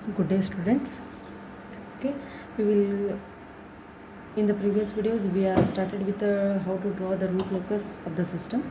Good day, students. Okay, we will in the previous videos we have started with how to draw the root locus of the system.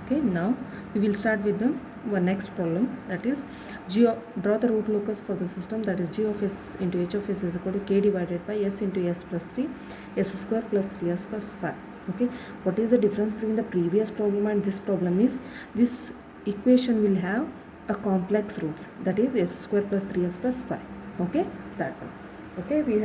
Okay, now we will start with the next problem, that is draw the root locus for the system, that is g of s into h of s is equal to k divided by s into s plus 3 s square plus 3s plus 5. Okay, what is the difference between the previous problem and this problem is this equation will have a complex roots, that is s square plus 3s plus 5. Okay, that one. Okay, we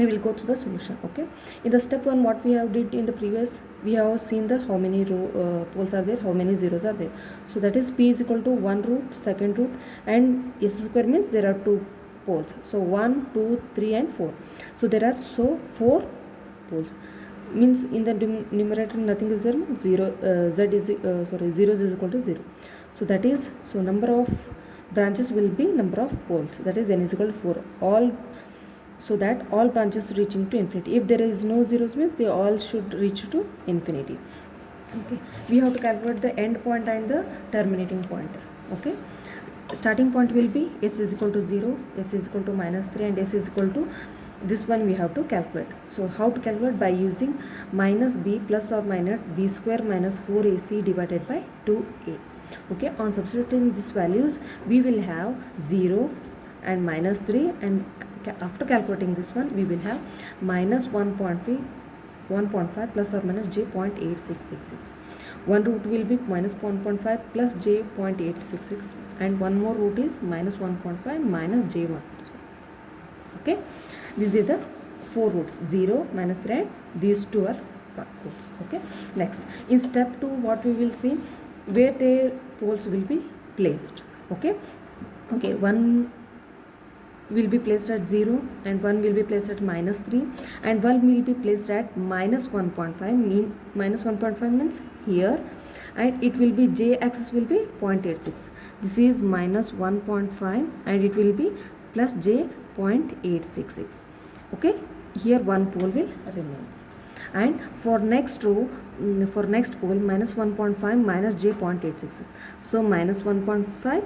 will go through the solution. Okay, in the step 1 what we have did in the previous, we have seen the how many poles are there, how many zeros are there. So that is p is equal to 1 root, second root, and s square means there are 2 poles, so 1 2 3 and 4. So there are 4 poles, means in the numerator nothing is there, zero zeros is equal to 0. So that is, so number of branches will be number of poles, that is n is equal to 4, all, so that all branches reaching to infinity. If there is no zeros means they all should reach to infinity. Okay, we have to calculate the end point and the terminating point. Okay, starting point will be s is equal to 0, s is equal to minus 3 and s is equal to this one we have to calculate. So how to calculate? By using minus b plus or minus b square minus 4ac divided by 2a. Okay, on substituting these values we will have 0 and minus 3, and after calculating this one we will have minus 1.5 plus or minus j 0.8666. One root will be minus 1.5 plus j 0.866 and one more root is minus 1.5 minus j1. Okay, these are the 4 roots, 0, minus 3 and these 2 are roots. Okay, next in step 2 what we will see, where their poles will be placed. Okay, one will be placed at 0 and one will be placed at minus 3 and one will be placed at minus 1.5, minus 1.5 means here, and it will be j axis will be 0.86. This is minus 1.5 and it will be plus j 0.866. Okay, here one pole will remains, and for next row, for next pole minus 1.5 minus j 0.866. So minus 1.5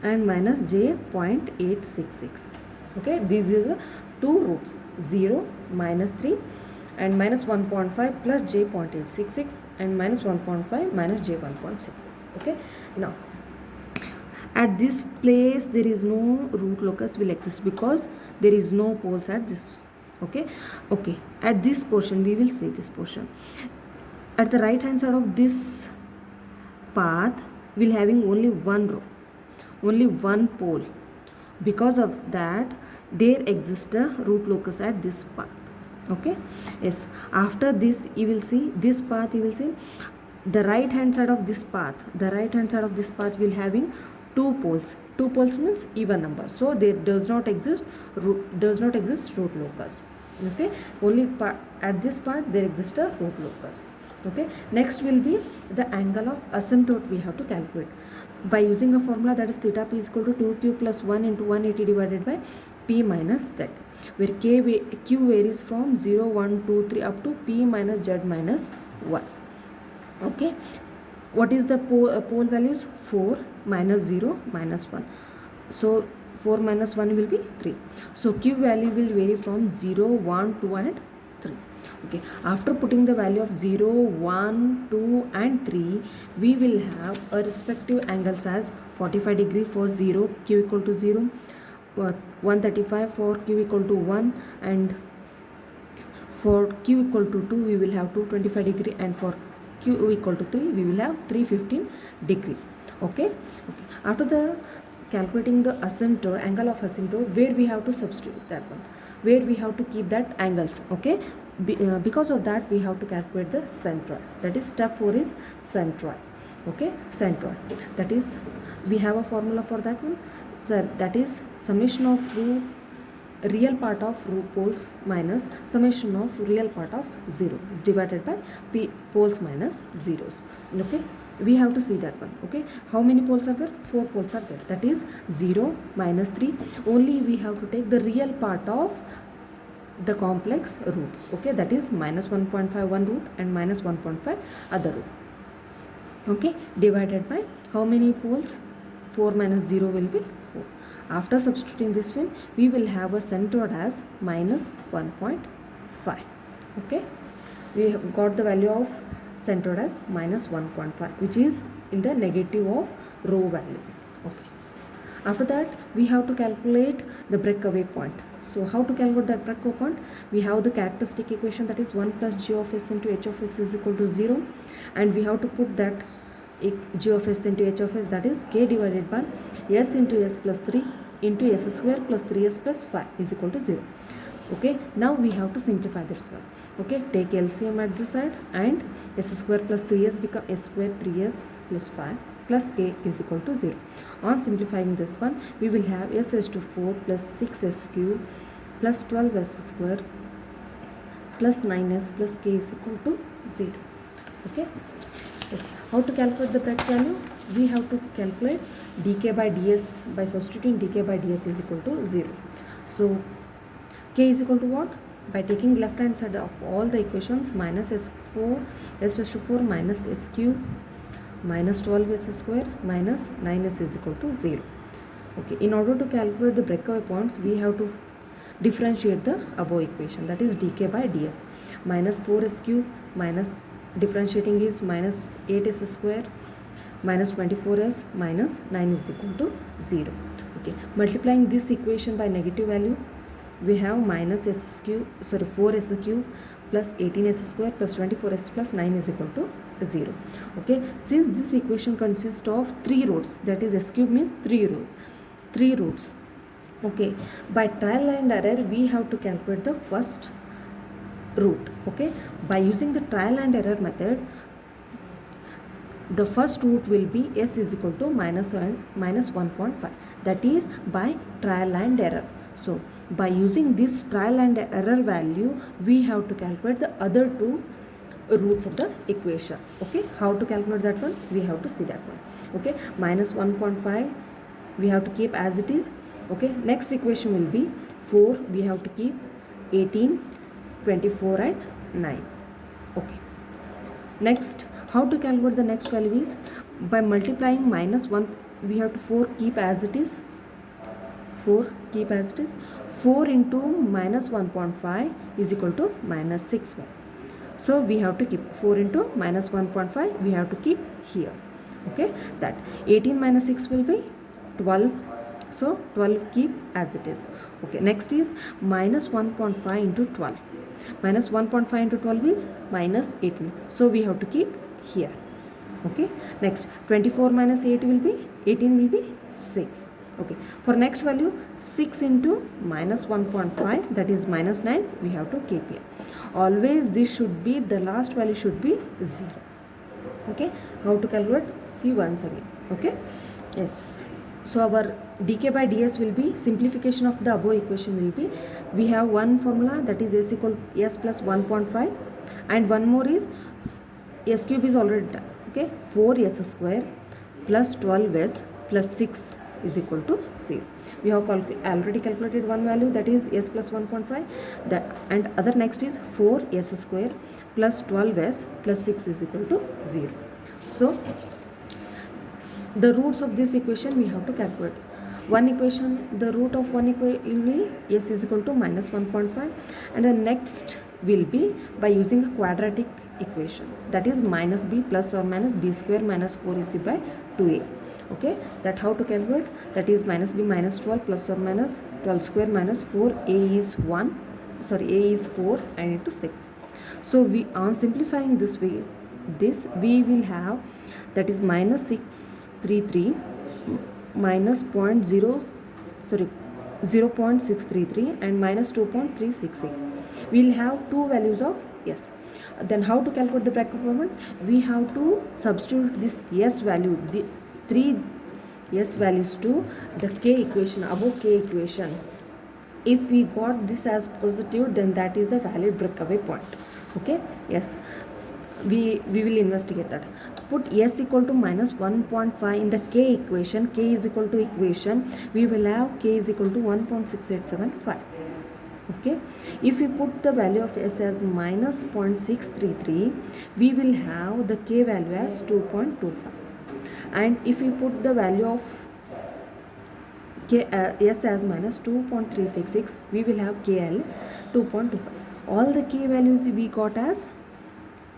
and minus j 0.866. Okay, these are the 2 roots, 0, minus 3 and minus 1.5 plus j 0.866 and minus 1.5 minus j 1.66. Okay, now at this place there is no root locus will exist because there is no poles at this. Okay, at this portion we will see this portion. At the right hand side of this path will having only one row, only one pole. Because of that there exists a root locus at this path. Okay, yes, after this you will see this path, you will see the right hand side of this path, will having 2 poles. 2 poles means even number, so there does not exist root locus. Okay, only at this part there exists a root locus. Okay, next will be the angle of asymptote we have to calculate by using a formula, that is theta p is equal to 2q plus 1 into 180 divided by p minus z, where q varies from 0, 1, 2, 3 up to p minus z minus 1. Okay, what is the pole values? 4 minus 0 minus 1. So 4 minus 1 will be 3. So q value will vary from 0, 1, 2 and 3. Okay, after putting the value of 0, 1, 2 and 3, we will have a respective angles as 45 degree for 0, q equal to 0, 135 for q equal to 1, and for q equal to 2 we will have 225 degree, and for q equal to 3 we will have 315 degree. Okay, after the calculating the asymptote, angle of asymptote, where we have to substitute that one, where we have to keep that angles. Okay, because of that we have to calculate the centroid, that is step 4 is centroid. Okay, centroid, that is we have a formula for that one. So that is summation of real part of poles minus summation of real part of 0 divided by poles minus zeros. Okay, we have to see that one. Okay, how many poles are there? 4 poles are there, that is 0, minus 3. Only we have to take the real part of the complex roots. Okay, that is minus 1.5 one root and minus 1.5 other root. Okay, divided by how many poles? 4 minus 0 will be 4. After substituting this one, we will have a centroid as minus 1.5. Okay, we have got the value of centroid as minus 1.5, which is in the negative of row value. Okay, after that we have to calculate the breakaway point. So how to calculate that breakaway point? We have the characteristic equation, that is 1 plus g of s into h of s is equal to 0, and we have to put that g of s into h of s, that is k divided by s into s plus 3 into s square plus 3s plus 5 is equal to 0. Okay, now we have to simplify this one. Okay, take LCM at this side, and s square plus 3s become s square 3s plus 5 plus k is equal to 0. On simplifying this one, we will have s raised to 4 plus 6s cube plus 12s square plus 9s plus k is equal to 0. Okay, yes. How to calculate the break value? We have to calculate dk by ds by substituting dk by ds is equal to 0. So k is equal to what? By taking left hand side of all the equations, minus s4 s raised to 4 minus s cube minus 12s square minus 9s is equal to 0. Okay, in order to calculate the breakaway points, we have to differentiate the above equation, that is dk by ds. Minus 4s cube minus differentiating is minus 8s square minus 24s minus 9 is equal to 0. Okay, multiplying this equation by negative value, we have minus 4s cube plus 18s square plus 24s plus 9 is equal to 0. Okay, since this equation consists of 3 roots, that is s cube means 3 roots. Okay, by trial and error we have to calculate the first root. Okay, by using the trial and error method, the first root will be s is equal to minus 1.5, that is by trial and error. So by using this trial and error value, we have to calculate the other 2 roots of the equation. Okay, how to calculate that one? We have to see that one. Okay, minus 1.5 we have to keep as it is. Okay, next equation will be 4, we have to keep 18, 24 and 9. Okay, next how to calculate the next value is by multiplying minus 1, we have to 4 keep as it is. 4 into minus 1.5 is equal to minus 6. So we have to keep 4 into minus 1.5, we have to keep here. Okay, that 18 minus 6 will be 12. So 12 keep as it is. Okay, next is minus 1.5 into 12. Minus 1.5 into 12 is minus 18. So we have to keep here. Okay, next 24 minus 18 will be 6. Okay, for next value 6 into minus 1.5, that is minus 9, we have to keep here. Always this should be, the last value should be 0. Okay, how to calculate? See once again. Okay, yes. So our dk by ds will be simplification of the above equation will be, we have one formula, that is s equal s plus 1.5, and one more is s cube is already done. Okay, 4s square plus 12s plus 6 is equal to 0. We have already calculated one value, that is s plus 1.5, and other next is 4s square plus 12s plus 6 is equal to 0. So the roots of this equation we have to calculate. One equation, the root of one equation will be s is equal to minus 1.5, and the next will be by using a quadratic equation, that is minus b plus or minus b square minus 4ac by 2a. Okay, that how to calculate? That is minus b minus 12 plus or minus 12 square minus 4, a is 4 and into 6. So we, on simplifying this way, we will have, that is minus 633 minus 0.633 and minus 2.366. we will have 2 values of s. Then how to calculate the bracket moment? We have to substitute this s value, the 3 s values to the k equation, above k equation. If we got this as positive, then that is a valid breakaway point. Okay, yes, we will investigate that. Put s equal to minus 1.5 in the k equation, k is equal to equation, we will have k is equal to 1.6875. Okay, if we put the value of s as minus 0.633, we will have the k value as 2.25. and if we put the value of S as minus 2.366, we will have KL 2.25. All the K values we got as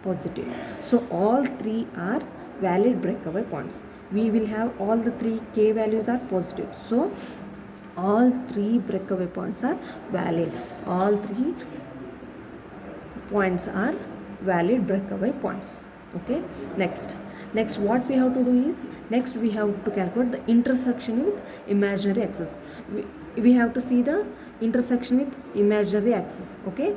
positive. So all three are valid breakaway points. We will have all the three K values are positive. So all three breakaway points are valid. All three points are valid breakaway points. Okay, next what we have to do is, next we have to calculate the intersection with imaginary axis. We have to see the intersection with imaginary axis. Okay,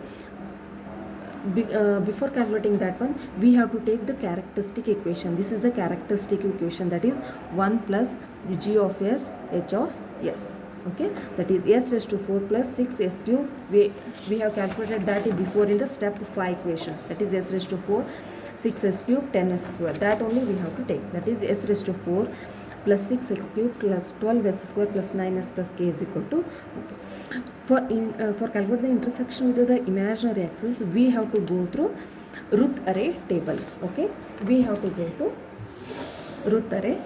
before calculating that one, we have to take the characteristic equation. This is a characteristic equation, that is 1 plus g of s h of s. Okay, that is s raised to 4 plus 6 s cube. We have calculated that before in the step 5 equation, that is s raised to 4 6 s cube 10 s square. That only we have to take, that is s raised to 4 plus 6 x cube plus 12 s square plus 9 s plus k is equal to. Okay. For calculate the intersection with the imaginary axis, we have to go through Routh array table. Okay, we have to go to Routh array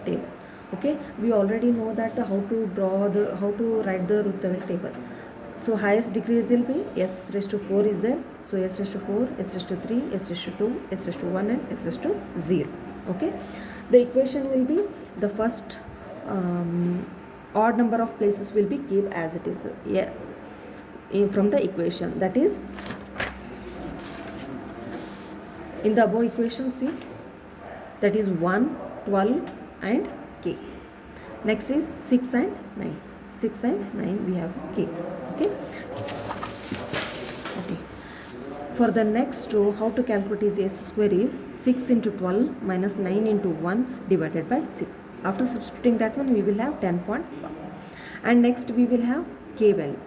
table. Okay, we already know that how to write the Routh array table. So highest decrease will be s raised to 4 is there. So s raised to 4, s raised to 3, s raised to 2, s raised to 1 and s raised to 0. Okay, the equation will be the first odd number of places will be keep as it is. Yeah, from the equation, that is in the above equation, see, that is 1, 12 and k. Next is 6 and 9. 6 and 9 we have k. Okay. Okay. For the next row, how to calculate is s square is 6 into 12 minus 9 into 1 divided by 6. After substituting that one, we will have 10.5. And next we will have k value.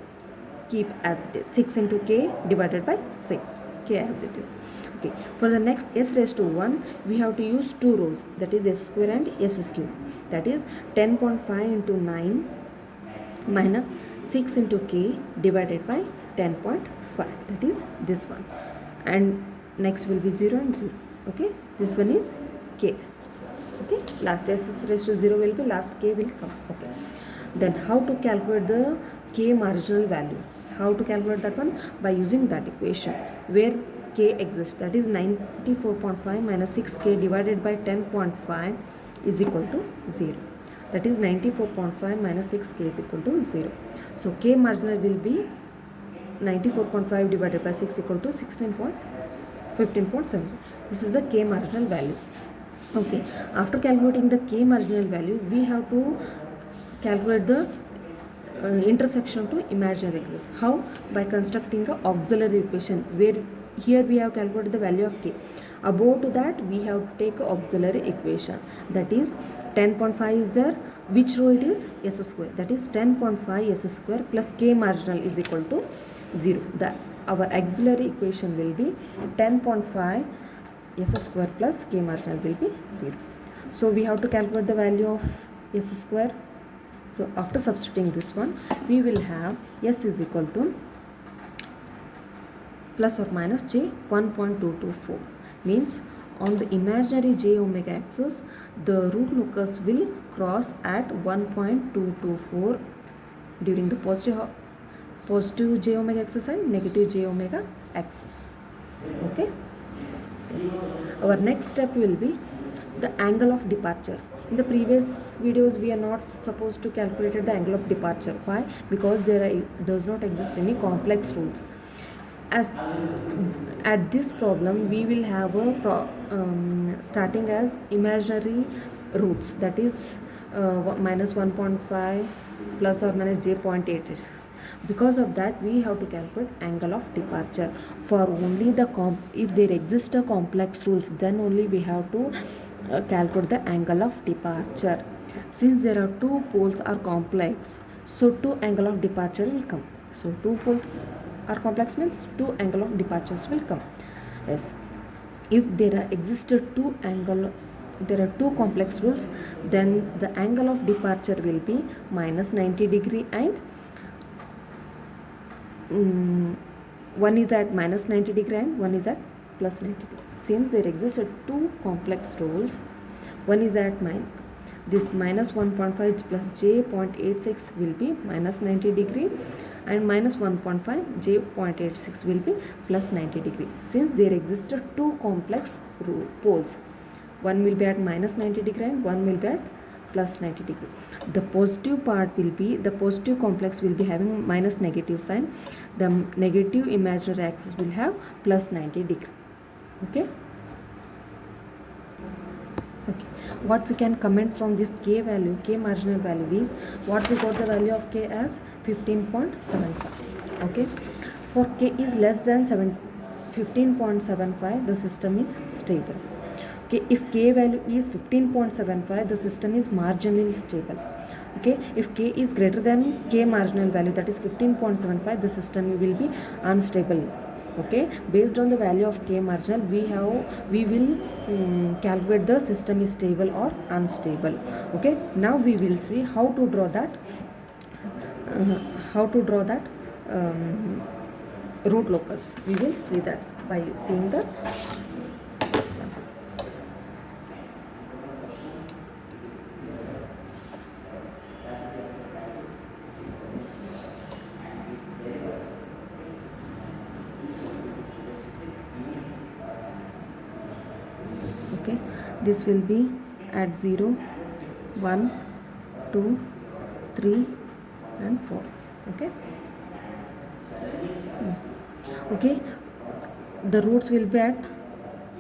Keep as it is. 6 into k divided by 6. K as it is. Okay. For the next s raised to 1, we have to use two rows. That is s square and s cube. That is 10.5 into 9 minus 6 into k divided by 10.5. That is this one. And next will be 0 and 0. Okay. This one is k. Okay, last s raised to 0 will be, last k will come. Okay, then how to calculate the k marginal value? How to calculate that one? By using that equation where k exists, that is 94.5 minus 6k divided by 10.5 is equal to 0. That is 94.5 minus 6k is equal to 0. So k marginal will be 94.5 divided by 6 equal to 16.15.7. This is the k marginal value. Okay, after calculating the k marginal value, we have to calculate the intersection to imaginary axis. How? By constructing an auxiliary equation where here we have calculated the value of k. Above to that, we have to take an auxiliary equation, that is 10.5 is there. Which row it is? S square. That is 10.5 s square plus k marginal is equal to 0. Our auxiliary equation will be 10.5 s square plus k marginal will be 0. So we have to calculate the value of s square. So after substituting this one, we will have s is equal to plus or minus j 1.224. Means on the imaginary j omega axis, the root locus will cross at 1.224 during the positive j omega axis and negative j omega axis. Okay. Our next step will be the angle of departure. In the previous videos, we are not supposed to calculate the angle of departure. Why? Because there does not exist any complex rules. As at this problem, we will have a starting as imaginary roots, that is minus 1.5 plus or minus j.86. Because of that, we have to calculate angle of departure. For only the if there exist a complex rules, then only we have to calculate the angle of departure. Since there are two poles are complex, so two angle of departure will come. So two poles are complex means two angle of departures will come. Yes, if there are two complex rules, then the angle of departure will be minus 90 degree and one is at minus 90 degree and one is at plus 90 degree. Since there existed two complex rules, one is at this minus 1.5 plus j 0.86 will be minus 90 degree, and minus 1.5 j 0.86 will be plus 90 degree. Since there existed two complex poles, one will be at minus 90 degree and one will be at plus 90 degree. The positive part will be, the positive complex will be having minus negative sign. The negative imaginary axis will have plus 90 degree. Okay. Okay, what we can comment from this k value, k marginal value is, what we got the value of k as 15.75. okay, for k is less than 15.75, the system is stable. Okay, if k value is 15.75, the system is marginally stable. Okay, if k is greater than k marginal value, that is 15.75, the system will be unstable. Okay, based on the value of k marginal, we will calculate the system is stable or unstable. Okay, now we will see how to draw that root locus. We will see that by seeing the this one. Okay, this will be at 0, 1, 2, 3 and 4. Okay. Okay, the roots will be at,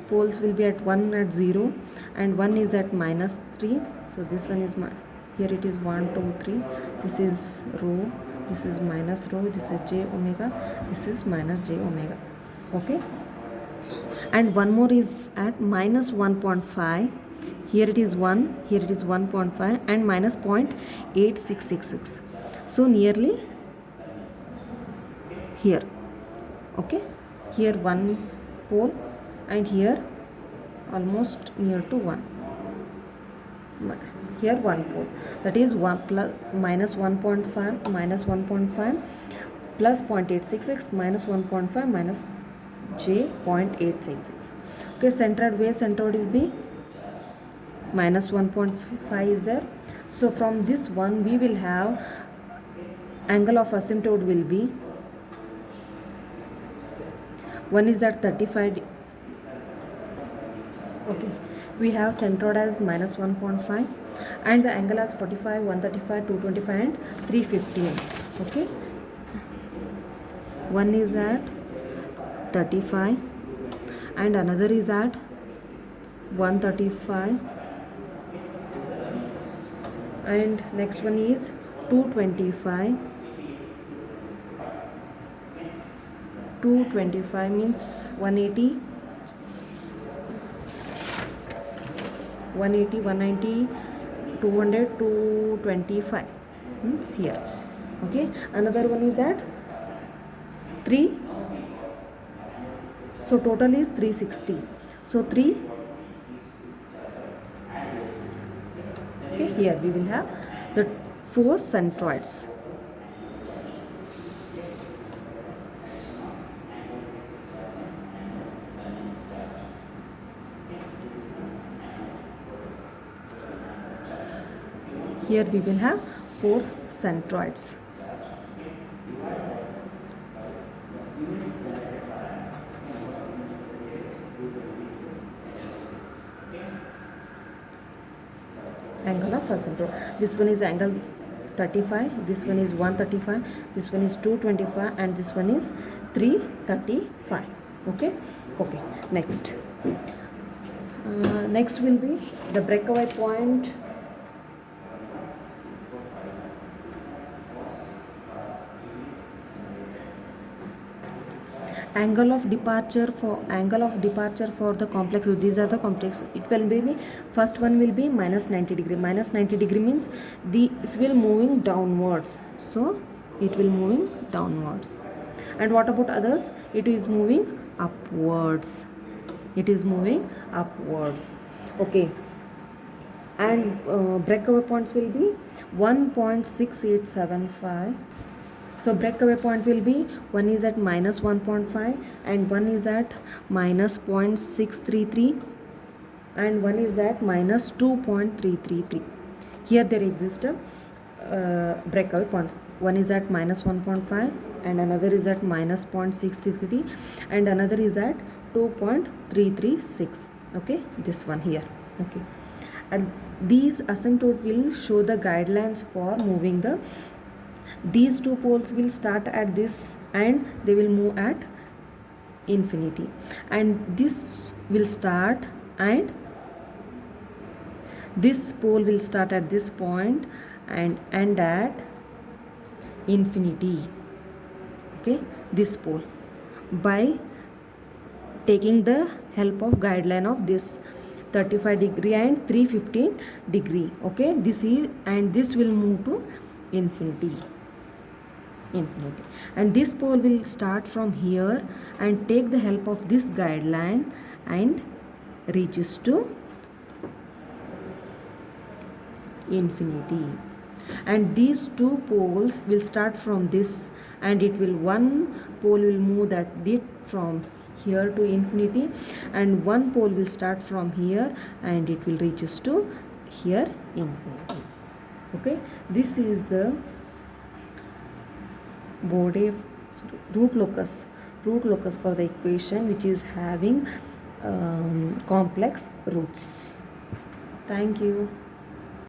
poles will be at 1 at 0 and 1 is at minus 3. So this one is here it is 1, 2, 3. This is rho, this is minus rho, this is j omega, this is minus j omega. Okay, and one more is at minus 1.5. Here it is 1, here it is 1.5 and minus 0.8666. So nearly here. Okay, here one pole and here almost near to 1. Here one pole, that is 1 plus minus 1.5 minus 1.5 plus 0.866 minus 1.5 minus j 0.866. Okay, centered where centered will be minus 1.5 is there. So from this one we will have angle of asymptote will be, one is at 35. Okay, we have centered as minus 1.5 and the angle as 45, 135, 225 and 315. Okay, one is at 35 and another is at 135 and next one is 225. 225 means 180, 190, 200, 225 means here. Okay, another one is at 3, so total is 360. So 3. Okay, here we will have the 4 centroids. Here we will have 4 centroids. Angle of asymptote. This one is angle 35, this one is 135, this one is 225 and this one is 335. Okay. Okay, next. Next will be the breakaway point. Angle of departure for the complex. So these are the complex. It will be, first one will be minus 90 degree. Minus 90 degree means this will moving downwards. So it will moving downwards. And what about others? It is moving upwards. It is moving upwards. Okay. And breakaway points will be 1.6875. So breakaway point will be, one is at minus 1.5 and one is at minus 0.633 and one is at minus 2.333. Here there exists a breakout points. One is at minus 1.5 and another is at minus 0.633 and another is at 2.336. Okay, this one here. Okay, and these asymptote will show the guidelines for moving the, these two poles will start at this and they will move at infinity, and this will start and this pole will start at this point and end at infinity. Okay, this pole, by taking the help of guideline of this 35 degree and 315 degree. Okay, this is, and this will move to infinity, and this pole will start from here and take the help of this guideline and reaches to infinity, and these two poles will start from this and it will, one pole will move that it from here to infinity and one pole will start from here and it will reaches to here infinity. Okay, this is the Bode root locus for the equation which is having complex roots. Thank you.